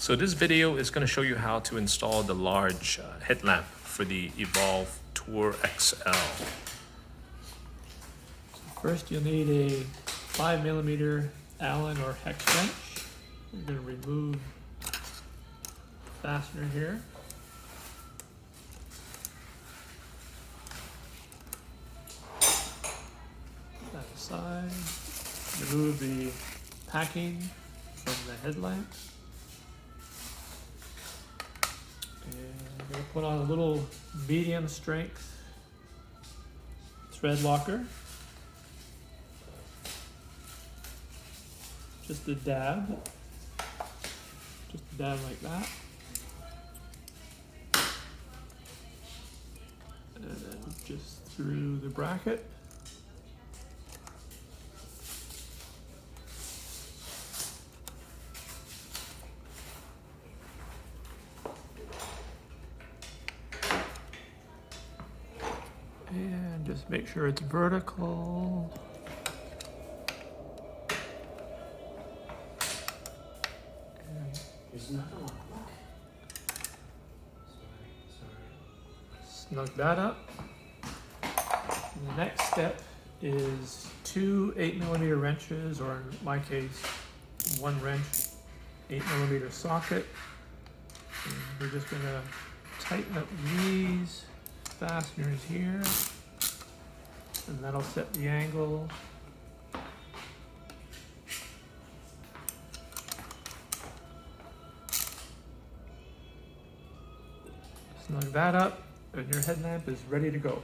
So this video is going to show you how to install the large headlamp for the EVOLV Tour XL. First, you'll need a 5mm Allen or hex wrench. You're going to remove the fastener here. Put that aside. Remove the packing from the headlamp. And I'm going to put on a little medium strength thread locker. Just a dab like that. And then just through the bracket. And just make sure it's vertical. There's another one. Snug that up. And the next step is 2 8mm wrenches, or in my case, 1 wrench, 8mm socket. And we're just going to tighten up these fasteners here, and that'll set the angle. Snug that up, and your headlamp is ready to go.